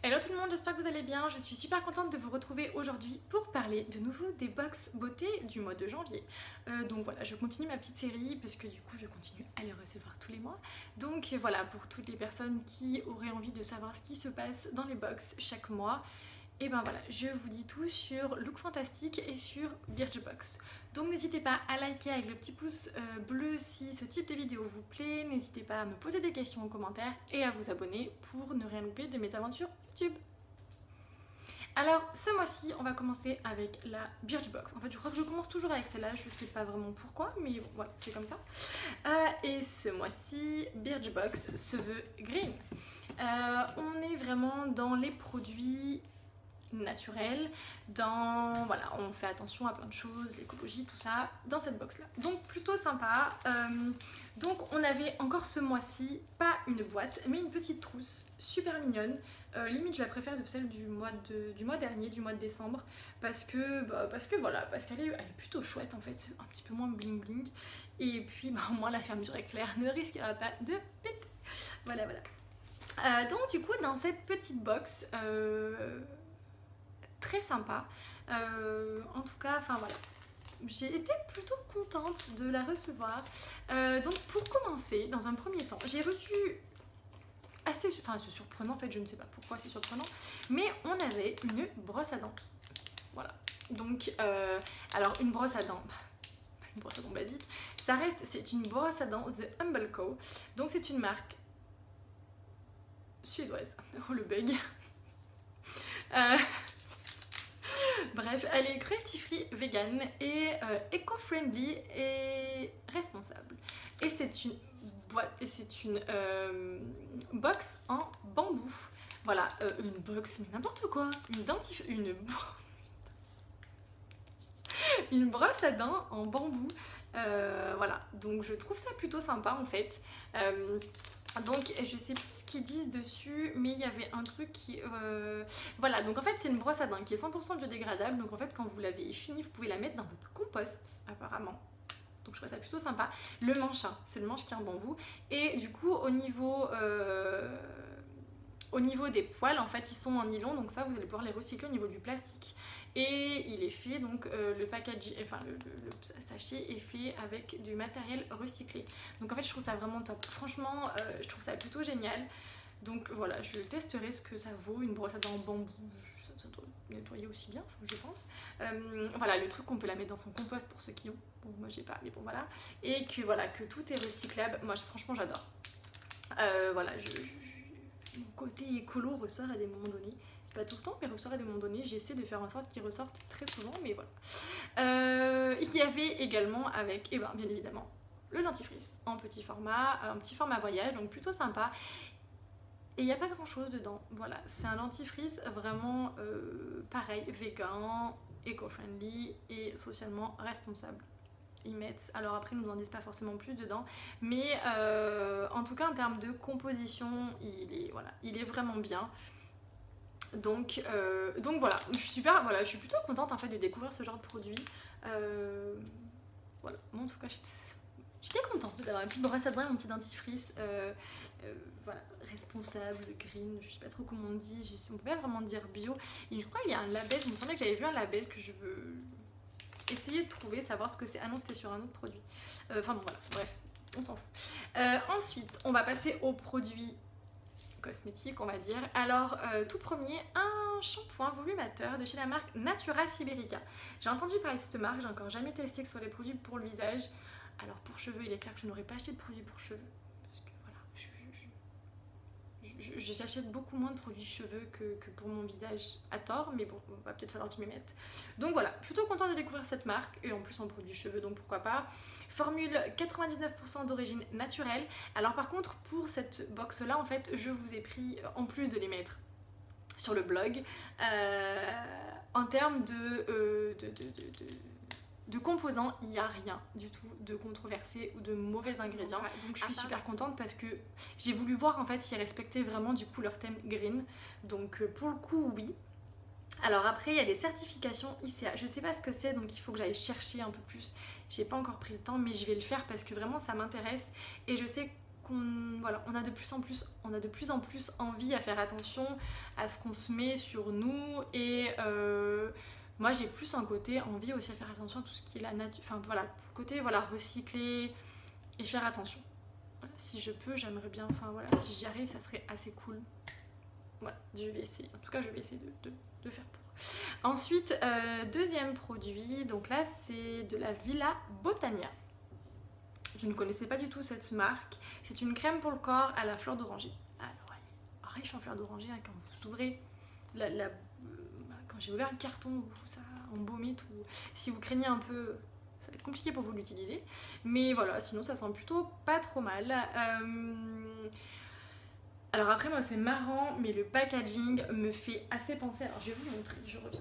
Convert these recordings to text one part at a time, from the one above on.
Hello tout le monde, j'espère que vous allez bien. Je suis super contente de vous retrouver aujourd'hui pour parler de nouveau des box beauté du mois de janvier. Donc voilà, je continue ma petite série parce que du coup je continue à les recevoir tous les mois. Donc voilà, pour toutes les personnes qui auraient envie de savoir ce qui se passe dans les box chaque mois, et ben voilà, je vous dis tout sur Look Fantastic et sur Birchbox. Donc n'hésitez pas à liker avec le petit pouce bleu si ce type de vidéo vous plaît. N'hésitez pas à me poser des questions en commentaire et à vous abonner pour ne rien louper de mes aventures YouTube. Alors ce mois-ci, on va commencer avec la Birchbox. En fait, je crois que je commence toujours avec celle-là, je sais pas vraiment pourquoi, mais bon, voilà, c'est comme ça. Et ce mois-ci, Birchbox se veut green. On est vraiment dans les produits naturel, voilà, on fait attention à plein de choses, l'écologie, tout ça, dans cette box là. Donc plutôt sympa. Donc on avait encore ce mois-ci, pas une boîte, mais une petite trousse, super mignonne. Limite je la préfère de celle du mois dernier, du mois de décembre, parce que voilà, parce qu'elle est plutôt chouette en fait, c'est un petit peu moins bling bling. Et puis au moins la fermeture éclair ne risquera pas de péter. Voilà. Donc du coup dans cette petite box, très sympa, en tout cas, enfin voilà, j'ai été plutôt contente de la recevoir. Donc pour commencer, dans un premier temps, j'ai reçu c'est surprenant en fait, je ne sais pas pourquoi c'est surprenant, mais on avait une brosse à dents, voilà. Donc alors une brosse à dents, pas une brosse à dents basique, ça reste, c'est une brosse à dents The Humble Co. Donc c'est une marque suédoise. Oh le bug. Bref, elle est cruelty free, vegan et éco-friendly et responsable. Et c'est une boîte, et c'est une box en bambou. Voilà, une box, mais n'importe quoi. Une brosse à dents en bambou. Voilà, donc je trouve ça plutôt sympa en fait. Donc je sais plus ce qu'ils disent dessus, mais il y avait un truc qui... Voilà, donc en fait c'est une brosse à dents qui est 100% biodégradable. Donc en fait quand vous l'avez finie, vous pouvez la mettre dans votre compost apparemment. Donc je trouve ça plutôt sympa. Le manche, hein, c'est le manche qui est en bambou. Et du coup au niveau des poils, en fait ils sont en nylon, donc ça vous allez pouvoir les recycler au niveau du plastique. Et il est fait, donc le packaging, enfin le sachet est fait avec du matériel recyclé. Donc en fait je trouve ça vraiment top. Franchement je trouve ça plutôt génial. Donc voilà, je testerai ce que ça vaut, une brosse à dents en bambou. Ça doit nettoyer aussi bien, je pense. Voilà, le truc qu'on peut la mettre dans son compost pour ceux qui ont. Bon, moi j'ai pas, mais bon voilà. Et que voilà, que tout est recyclable. Moi franchement j'adore. Voilà, mon côté écolo ressort à des moments donnés. Pas tout le temps, mais ressort à des moments donnés. J'essaie de faire en sorte qu'il ressorte très souvent, mais voilà. Il y avait également avec, bien évidemment, le dentifrice en petit format, un petit format voyage, donc plutôt sympa. Et il n'y a pas grand chose dedans, voilà, c'est un dentifrice vraiment pareil, vegan, éco-friendly et socialement responsable. Ils mettent, alors après ils nous en disent pas forcément plus dedans, mais en tout cas en termes de composition, il est vraiment bien. Donc voilà, je suis plutôt contente en fait de découvrir ce genre de produit. Voilà, moi en tout cas j'étais contente d'avoir une petite brosse à dents et mon petit dentifrice. Voilà, responsable, green, je sais pas trop comment on dit, on peut pas vraiment dire bio. Et je crois qu'il y a un label, il me semblait que j'avais vu un label que je veux essayer de trouver, savoir ce que c'est. Ah non, c'était sur un autre produit. Enfin bon voilà, bref, on s'en fout. Ensuite, on va passer aux produits cosmétiques, on va dire. Alors, tout premier, un shampoing volumateur de chez la marque Natura Siberica. J'ai entendu parler de cette marque, j'ai encore jamais testé que ce soit des produits pour le visage. Alors pour cheveux, il est clair que je n'aurais pas acheté de produits pour cheveux. J'achète beaucoup moins de produits cheveux que pour mon visage à tort, mais bon, va peut-être falloir que je m'y mette. Donc voilà, plutôt contente de découvrir cette marque, et en plus en produits cheveux, donc pourquoi pas. Formule 99% d'origine naturelle. Alors par contre, pour cette box là, en fait, je vous ai pris, en plus de les mettre sur le blog, en termes de composants, il n'y a rien du tout de controversé ou de mauvais ingrédients. Donc je suis super contente parce que j'ai voulu voir en fait s'ils respectaient vraiment du coup leur thème green. Donc pour le coup oui. Alors après il y a des certifications ICA, je sais pas ce que c'est, donc il faut que j'aille chercher un peu plus. J'ai pas encore pris le temps, mais je vais le faire parce que vraiment ça m'intéresse. Et je sais voilà, on a de plus en plus envie à faire attention à ce qu'on se met sur nous et moi j'ai plus un côté envie aussi à faire attention à tout ce qui est la nature, enfin voilà, pour le côté voilà, recycler et faire attention. Voilà, si je peux, j'aimerais bien, enfin voilà, si j'y arrive, ça serait assez cool. Voilà, je vais essayer, en tout cas je vais essayer de faire pour. Ensuite, deuxième produit, donc là c'est de la Villa Botania. Je ne connaissais pas du tout cette marque. C'est une crème pour le corps à la fleur d'oranger. Alors, elle est riche en fleur d'oranger, hein, quand vous ouvrez quand j'ai ouvert le carton, ça a embaumé tout. Si vous craignez un peu, ça va être compliqué pour vous l'utiliser. Mais voilà, sinon ça sent plutôt pas trop mal. Alors après, moi c'est marrant, mais le packaging me fait assez penser. Alors je vais vous montrer, je reviens.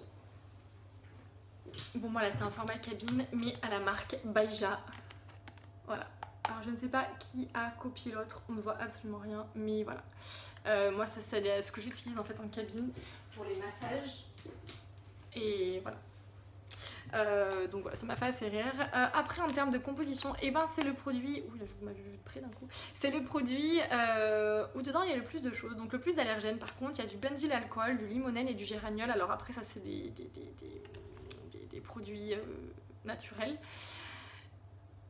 Bon voilà, c'est un format cabine, mais à la marque Baija. Voilà. Alors je ne sais pas qui a copié l'autre, on ne voit absolument rien, mais voilà. Moi c'est ce que j'utilise en fait en cabine pour les massages. Et voilà. Donc voilà, ça m'a fait assez rire. Après en termes de composition, et ben c'est le produit, ouh là vous m'avez vu de près d'un coup, c'est le produit où dedans il y a le plus de choses, donc le plus d'allergènes. Par contre il y a du benzylalcool, du limonène et du géraniol. Alors après ça c'est des produits naturels.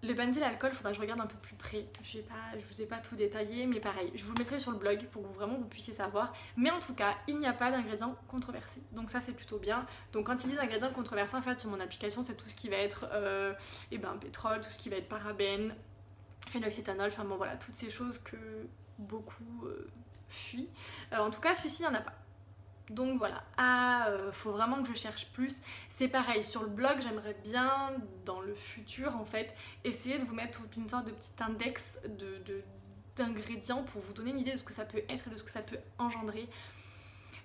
Le benzylalcool, il faudra que je regarde un peu plus près. Je vous ai pas tout détaillé, mais pareil, je vous le mettrai sur le blog pour que vraiment vous puissiez savoir. Mais en tout cas, il n'y a pas d'ingrédients controversés. Donc ça, c'est plutôt bien. Donc quand ils disent ingrédients controversés, en fait, sur mon application, c'est tout ce qui va être pétrole, tout ce qui va être parabènes, phénoxyéthanol, enfin bon voilà, toutes ces choses que beaucoup fuient. En tout cas, celui-ci, il n'y en a pas. Donc voilà, faut vraiment que je cherche plus. C'est pareil, sur le blog, j'aimerais bien, dans le futur en fait, essayer de vous mettre une sorte de petit index d'ingrédients pour vous donner une idée de ce que ça peut être et de ce que ça peut engendrer.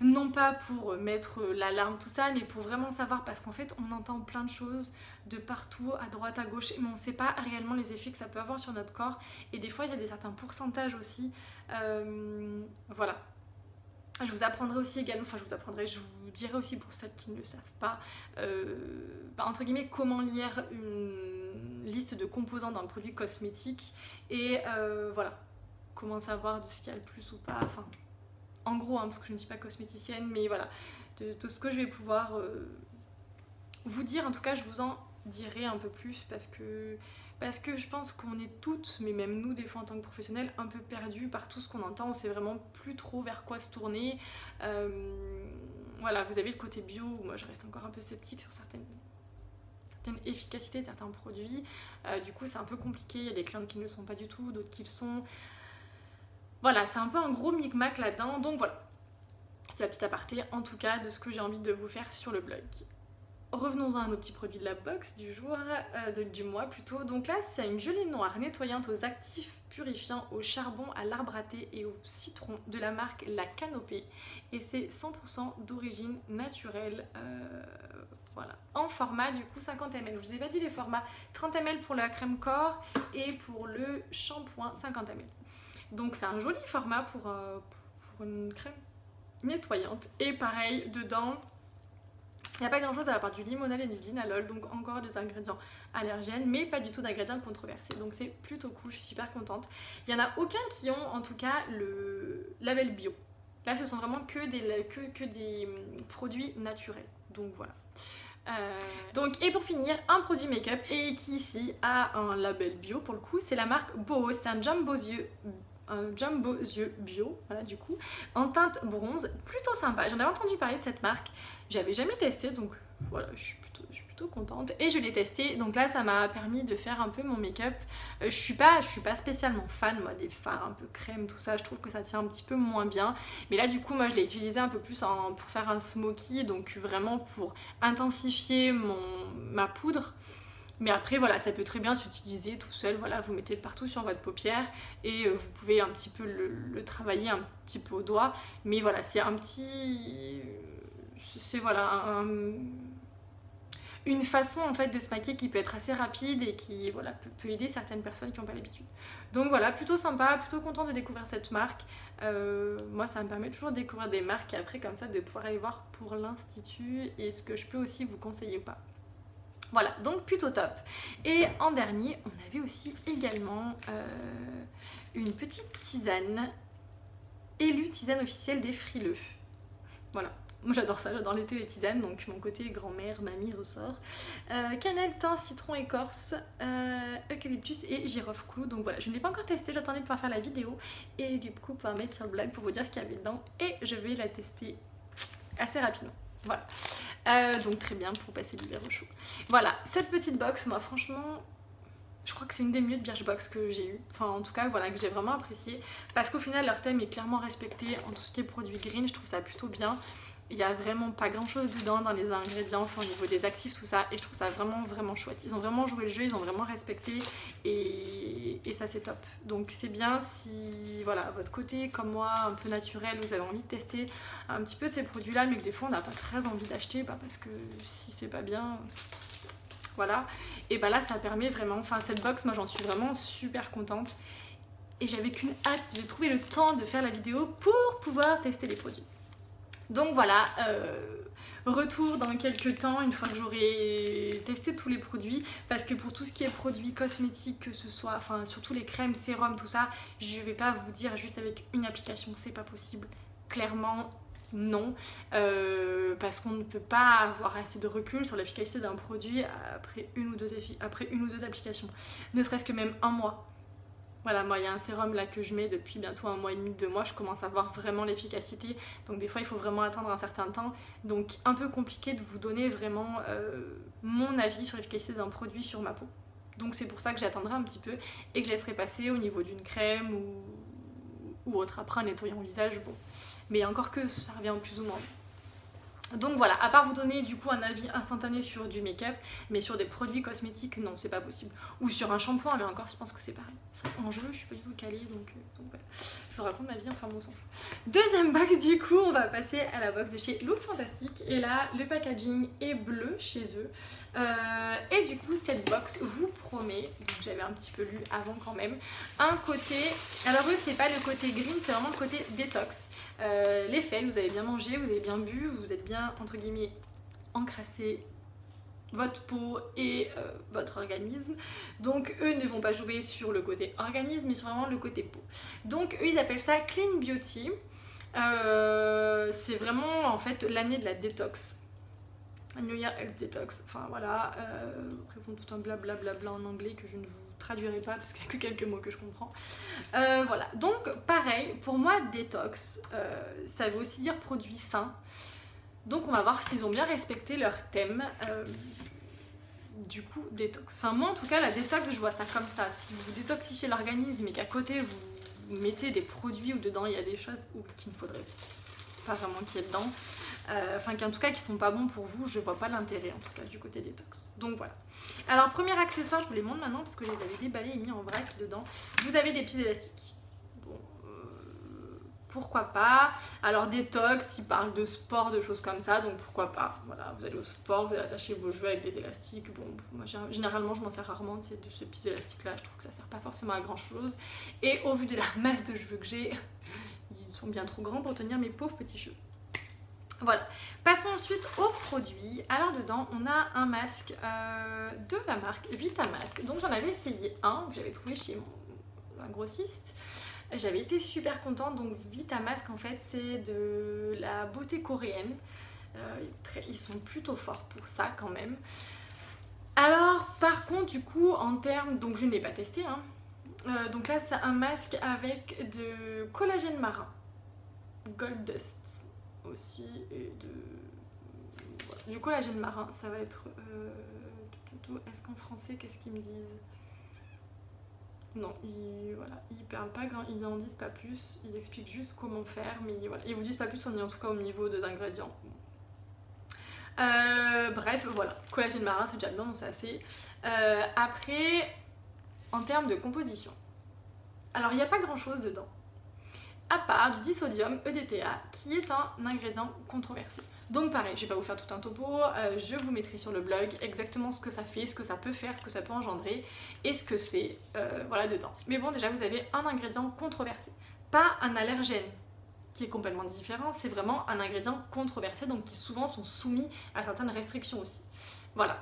Non pas pour mettre l'alarme, tout ça, mais pour vraiment savoir, parce qu'en fait, on entend plein de choses de partout, à droite, à gauche, mais on ne sait pas réellement les effets que ça peut avoir sur notre corps. Et des fois, il y a certains pourcentages aussi. Voilà. Je vous apprendrai aussi également, je vous dirai aussi pour celles qui ne le savent pas, entre guillemets, comment lire une liste de composants d'un produit cosmétique et voilà, comment savoir de ce qu'il y a le plus ou pas, enfin, en gros, hein, parce que je ne suis pas cosméticienne, mais voilà, de ce que je vais pouvoir vous dire. En tout cas, je vous en dirai un peu plus parce que je pense qu'on est toutes, mais même nous des fois en tant que professionnels, un peu perdus par tout ce qu'on entend. On sait vraiment plus trop vers quoi se tourner. Voilà, vous avez le côté bio où moi je reste encore un peu sceptique sur certaines efficacités de certains produits. Du coup c'est un peu compliqué, il y a des clientes qui ne le sont pas du tout, d'autres qui le sont. Voilà, c'est un peu un gros micmac là-dedans, donc voilà. C'est la petite aparté en tout cas de ce que j'ai envie de vous faire sur le blog. Revenons-en à nos petits produits de la box du jour, du mois plutôt. Donc là, c'est une gelée noire nettoyante aux actifs purifiants au charbon, à l'arbre à thé et au citron de la marque La Canopée. Et c'est 100% d'origine naturelle. Voilà. En format du coup 50 ml. Je vous ai pas dit les formats, 30 ml pour la crème corps et pour le shampoing 50 ml. Donc c'est un joli format pour une crème nettoyante. Et pareil, dedans, il n'y a pas grand chose à la part du limonène et du linalol, donc encore des ingrédients allergènes, mais pas du tout d'ingrédients controversés. Donc c'est plutôt cool, je suis super contente. Il n'y en a aucun qui ont en tout cas le label bio. Là ce sont vraiment que des produits naturels. Donc voilà. Et pour finir, un produit make-up et qui ici a un label bio pour le coup, c'est la marque Boho. C'est un jumbo yeux bio, voilà du coup, en teinte bronze, plutôt sympa. J'en avais entendu parler de cette marque, j'avais jamais testé, donc voilà, je suis plutôt contente. Et je l'ai testé, donc là ça m'a permis de faire un peu mon make-up. Je suis pas spécialement fan, moi, des fards un peu crème, tout ça, je trouve que ça tient un petit peu moins bien. Mais là du coup, moi je l'ai utilisé un peu plus pour faire un smoky, donc vraiment pour intensifier ma poudre. Mais après voilà, ça peut très bien s'utiliser tout seul, voilà, vous mettez partout sur votre paupière et vous pouvez un petit peu le travailler un petit peu au doigt. Mais voilà, c'est voilà une façon en fait de se maquiller qui peut être assez rapide et qui voilà, peut aider certaines personnes qui n'ont pas l'habitude. Donc voilà, plutôt sympa, plutôt contente de découvrir cette marque. Moi ça me permet toujours de découvrir des marques et après comme ça de pouvoir aller voir pour l'institut et ce que je peux aussi vous conseiller ou pas. Voilà, donc plutôt top. Et en dernier, on avait aussi également une petite tisane, élue tisane officielle des frileux. Voilà. Moi j'adore ça, j'adore l'été les tisanes, donc mon côté grand-mère, mamie ressort. Cannelle, thym, citron, écorce, eucalyptus et girofle clou. Donc voilà, je ne l'ai pas encore testé, j'attendais de pouvoir faire la vidéo et du coup pouvoir mettre sur le blog pour vous dire ce qu'il y avait dedans. Et je vais la tester assez rapidement. Voilà. Donc très bien pour passer l'hiver au chaud. Voilà, cette petite box, moi franchement... Je crois que c'est une des mieux de Birchbox que j'ai eu. Enfin en tout cas voilà, que j'ai vraiment apprécié. Parce qu'au final leur thème est clairement respecté en tout ce qui est produits green, je trouve ça plutôt bien. Il n'y a vraiment pas grand chose dedans dans les ingrédients, enfin, au niveau des actifs, tout ça, et je trouve ça vraiment chouette. Ils ont vraiment joué le jeu, ils ont vraiment respecté, et ça c'est top. Donc c'est bien si, voilà, votre côté, comme moi, un peu naturel, vous avez envie de tester un petit peu de ces produits-là, mais que des fois on n'a pas très envie d'acheter, parce que si c'est pas bien, voilà. Et bah là ça permet vraiment, enfin cette box, moi j'en suis vraiment super contente, et j'avais qu'une hâte, c'était de trouver le temps de faire la vidéo pour pouvoir tester les produits. Donc voilà, retour dans quelques temps, une fois que j'aurai testé tous les produits, parce que pour tout ce qui est produits cosmétiques, que ce soit, enfin surtout les crèmes, sérums, tout ça, je vais pas vous dire juste avec une application, c'est pas possible, clairement non, parce qu'on ne peut pas avoir assez de recul sur l'efficacité d'un produit après une ou deux applications, ne serait-ce que même un mois. Voilà, moi il y a un sérum là que je mets depuis bientôt 1 mois et demi, 2 mois, je commence à voir vraiment l'efficacité, donc des fois il faut vraiment attendre un certain temps, donc un peu compliqué de vous donner vraiment mon avis sur l'efficacité d'un produit sur ma peau. Donc c'est pour ça que j'attendrai un petit peu et que je laisserai passer au niveau d'une crème ou autre, après un nettoyant visage, bon, mais encore que ça revient plus ou moins. Donc voilà, à part vous donner du coup un avis instantané sur du make-up, mais sur des produits cosmétiques, non, c'est pas possible. Ou sur un shampoing, mais encore, je pense que c'est pareil. En jeu, je suis pas du tout calée, donc voilà. Je vous raconte ma vie, enfin bon, on s'en fout. Deuxième box, du coup, on va passer à la box de chez Look Fantastic. Et là, le packaging est bleu chez eux. Et du coup, cette box vous promet, donc j'avais un petit peu lu avant quand même, un côté... Alors eux, c'est pas le côté green, c'est vraiment le côté détox. Les faits, vous avez bien mangé, vous avez bien bu, vous êtes bien, entre guillemets, encrassé votre peau et votre organisme. Donc eux ne vont pas jouer sur le côté organisme, mais sur vraiment le côté peau. Donc eux, ils appellent ça Clean Beauty. C'est vraiment, en fait, l'année de la détox. New Year Health Detox, enfin voilà, après ils font tout un blablabla en anglais que je ne vous traduirai pas parce qu'il n'y a que quelques mots que je comprends. Voilà, donc pareil, pour moi détox, ça veut aussi dire produit sain. Donc on va voir s'ils ont bien respecté leur thème. Du coup, détox. Enfin moi en tout cas, la détox, je vois ça comme ça. Si vous détoxifiez l'organisme et qu'à côté vous mettez des produits où dedans il y a des choses qu'il ne faudrait pas vraiment qu'il y ait dedans, enfin qu'en tout cas qui sont pas bons pour vous, je vois pas l'intérêt en tout cas du côté détox. Donc voilà. Alors premier accessoire, je vous les montre maintenant parce que je les avais déballés et mis en vrac dedans. Vous avez des petits élastiques. Bon, pourquoi pas. Alors détox, ils parlent de sport, de choses comme ça, donc pourquoi pas. Voilà, vous allez au sport, vous allez attacher vos cheveux avec des élastiques. Bon, moi généralement je m'en sers rarement de ces petits élastiques là, je trouve que ça sert pas forcément à grand chose. Et au vu de la masse de cheveux que j'ai, ils sont bien trop grands pour tenir mes pauvres petits cheveux. Voilà, passons ensuite aux produits. Alors dedans on a un masque de la marque Vitamask. Donc j'en avais essayé un que j'avais trouvé chez un grossiste. J'avais été super contente. Donc Vitamask en fait c'est de la beauté coréenne. Ils sont plutôt forts pour ça quand même. Alors par contre du coup en termes, donc je ne l'ai pas testé hein. Donc là c'est un masque avec de collagène marin, Gold Dust aussi, et voilà, du collagène marin. Ça va être est-ce qu'en français qu'est-ce qu'ils me disent? Non, voilà, ils parlent pas, ils n'en disent pas plus, ils expliquent juste comment faire, mais voilà, ils vous disent pas plus en tout cas au niveau des ingrédients. Bref, voilà, collagène marin c'est déjà bien, donc c'est assez. Après, en termes de composition, alors il n'y a pas grand chose dedans, à part du disodium EDTA qui est un ingrédient controversé. Donc pareil, je vais pas vous faire tout un topo, je vous mettrai sur le blog exactement ce que ça fait, ce que ça peut faire, ce que ça peut engendrer et ce que c'est voilà dedans. Mais bon, déjà vous avez un ingrédient controversé, pas un allergène qui est complètement différent, c'est vraiment un ingrédient controversé, donc qui souvent sont soumis à certaines restrictions aussi. Voilà.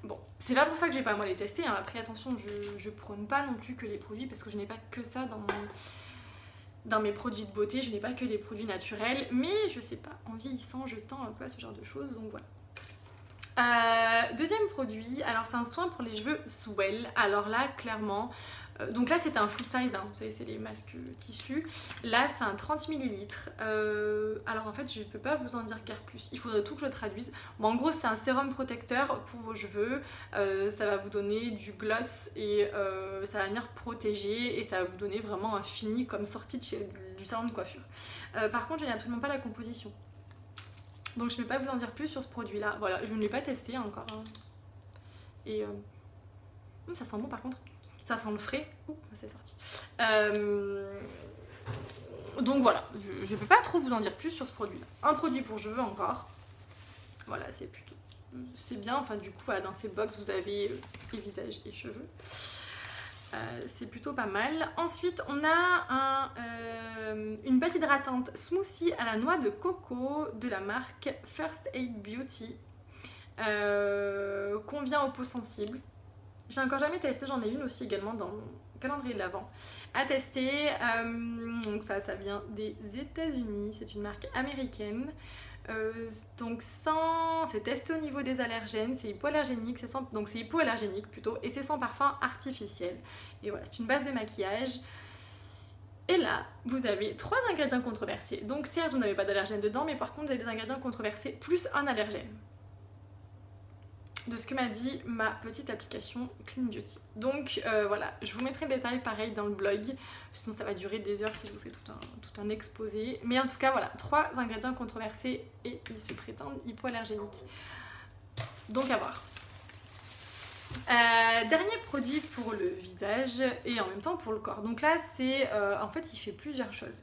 Bon, c'est pas pour ça que j'ai pas moi les tester, hein. Après attention, je prône pas non plus que les produits, parce que je n'ai pas que ça dans mes produits de beauté, je n'ai pas que des produits naturels, mais je sais pas, en vieillissant je tends un peu à ce genre de choses, donc voilà. Deuxième produit, alors c'est un soin pour les cheveux Swell. Alors là clairement, donc là c'était un full size, hein, vous savez c'est les masques tissus. Là c'est un 30 ml. Alors en fait je peux pas vous en dire guère plus, il faudrait tout que je traduise. Bon, en gros c'est un sérum protecteur pour vos cheveux, ça va vous donner du gloss et ça va venir protéger et ça va vous donner vraiment un fini comme sorti de chez du salon de coiffure. Par contre je n'ai absolument pas la composition. Donc je ne vais pas vous en dire plus sur ce produit là, voilà, je ne l'ai pas testé encore. Hein. Et ça sent bon par contre, ça sent le frais, ouh, c'est sorti. Donc voilà, je ne peux pas trop vous en dire plus sur ce produit là. Un produit pour cheveux encore, voilà c'est plutôt, c'est bien, enfin du coup voilà, dans ces box vous avez les visages et cheveux. C'est plutôt pas mal. Ensuite, on a une pâte hydratante smoothie à la noix de coco de la marque First Aid Beauty. Convient aux peaux sensibles. J'ai encore jamais testé, j'en ai une aussi également dans mon calendrier de l'Avent à tester. Donc ça vient des États-Unis, c'est une marque américaine. Donc c'est testé au niveau des allergènes, c'est hypoallergénique, donc c'est hypoallergénique plutôt, et c'est sans parfum artificiel. Et voilà, c'est une base de maquillage. Et là, vous avez 3 ingrédients controversés. Donc certes, vous n'avez pas d'allergène dedans, mais par contre, vous avez des ingrédients controversés plus un allergène. De ce que m'a dit ma petite application Clean Beauty. Donc voilà, je vous mettrai le détail pareil dans le blog, sinon ça va durer des heures si je vous fais tout un exposé. Mais en tout cas voilà, 3 ingrédients controversés et ils se prétendent hypoallergéniques. Donc à voir. Dernier produit pour le visage et en même temps pour le corps. Donc là c'est, en fait il fait plusieurs choses.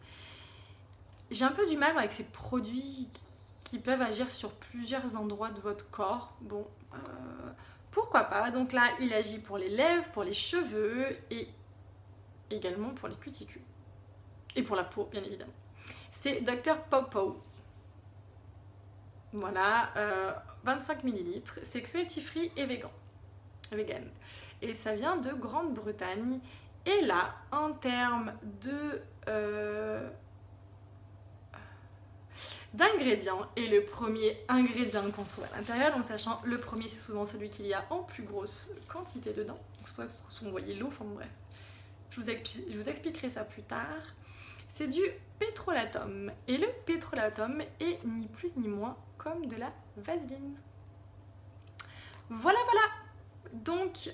J'ai un peu du mal avec ces produits qui peuvent agir sur plusieurs endroits de votre corps. Bon, pourquoi pas. Donc là, il agit pour les lèvres, pour les cheveux et également pour les cuticules. Et pour la peau, bien évidemment. C'est Dr Pawpaw. Voilà, 25 ml. C'est cruelty free et vegan. Et ça vient de Grande-Bretagne. Et là, en termes de... d'ingrédients, et le premier ingrédient qu'on trouve à l'intérieur, donc sachant le premier c'est souvent celui qu'il y a en plus grosse quantité dedans, donc c'est pour ça que vous voyez l'eau, enfin bref, je vous expliquerai ça plus tard. C'est du pétrolatum, et le pétrolatum est ni plus ni moins comme de la vaseline. Voilà, donc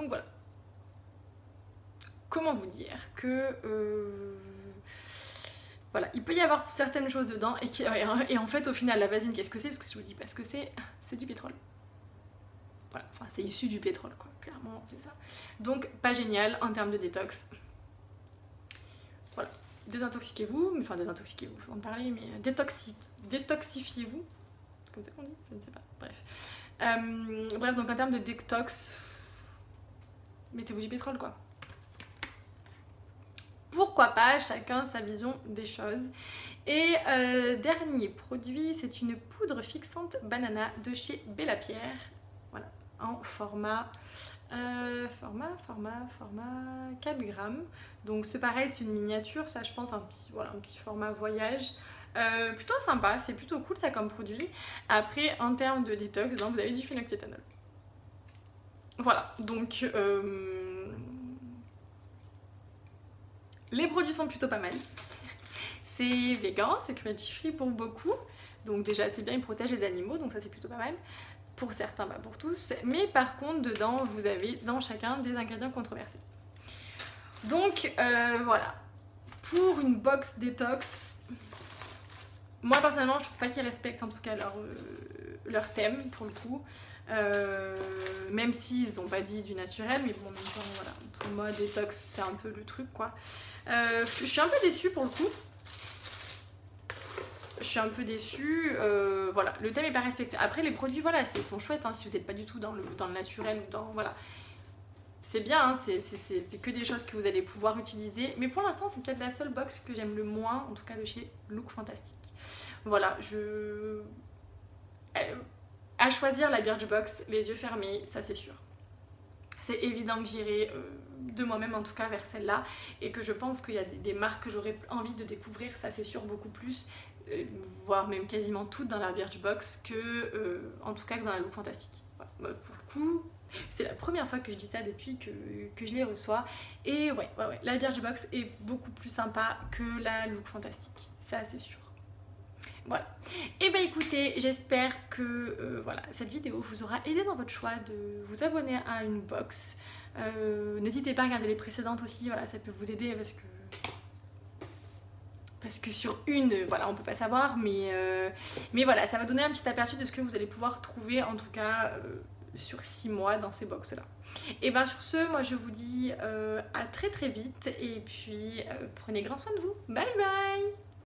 voilà, comment vous dire que voilà, il peut y avoir certaines choses dedans et en fait au final la vaseline qu'est-ce que c'est, parce que si je vous dis pas ce que c'est du pétrole. Voilà, enfin c'est issu du pétrole quoi, clairement c'est ça. Donc pas génial en termes de détox. Voilà, désintoxiquez-vous, enfin désintoxiquez-vous, faut en parler, mais détoxifiez-vous, c'est comme ça qu'on dit, je ne sais pas, bref. Bref, donc en termes de détox, mettez-vous du pétrole quoi. Pourquoi pas, chacun sa vision des choses. Et dernier produit, c'est une poudre fixante banana de chez Bella Pierre. Voilà, en format 4 grammes. Donc c'est pareil, c'est une miniature, ça je pense, un petit format voyage. Plutôt sympa, c'est plutôt cool ça comme produit. Après, en termes de détox, donc, vous avez du phénoxyéthanol. Voilà, donc... les produits sont plutôt pas mal. C'est vegan, c'est cruelty free pour beaucoup. Donc déjà c'est bien, ils protègent les animaux, donc ça c'est plutôt pas mal. Pour certains, pas pour tous. Mais par contre, dedans, vous avez dans chacun des ingrédients controversés. Donc voilà. Pour une box détox, moi personnellement je trouve pas qu'ils respectent en tout cas leur thème pour le coup. Même s'ils n'ont pas dit du naturel, mais bon, en même temps, voilà, pour moi détox c'est un peu le truc quoi. Je suis un peu déçue pour le coup. Je suis un peu déçue. Voilà, le thème est pas respecté. Après les produits, voilà, ils sont chouettes hein, si vous n'êtes pas du tout dans le naturel ou dans voilà. C'est bien, hein, c'est que des choses que vous allez pouvoir utiliser. Mais pour l'instant, c'est peut-être la seule box que j'aime le moins, en tout cas de chez Look Fantastic. Voilà, à choisir la Birchbox les yeux fermés, ça c'est sûr. C'est évident que j'irai de moi-même en tout cas vers celle-là, et que je pense qu'il y a des marques que j'aurais envie de découvrir, ça c'est sûr, beaucoup plus, voire même quasiment toutes dans la Birchbox que en tout cas que dans la Look Fantastique. Voilà. Pour le coup, c'est la première fois que je dis ça depuis que je les reçois, et ouais, la Birchbox est beaucoup plus sympa que la Look Fantastique, ça c'est sûr. Voilà. Et bah écoutez, j'espère que voilà, cette vidéo vous aura aidé dans votre choix de vous abonner à une box. N'hésitez pas à regarder les précédentes aussi, voilà, ça peut vous aider parce que sur une, voilà, on peut pas savoir, mais voilà, ça va donner un petit aperçu de ce que vous allez pouvoir trouver, en tout cas sur 6 mois dans ces box là. Et ben sur ce, moi je vous dis à très vite, et puis prenez grand soin de vous. Bye bye.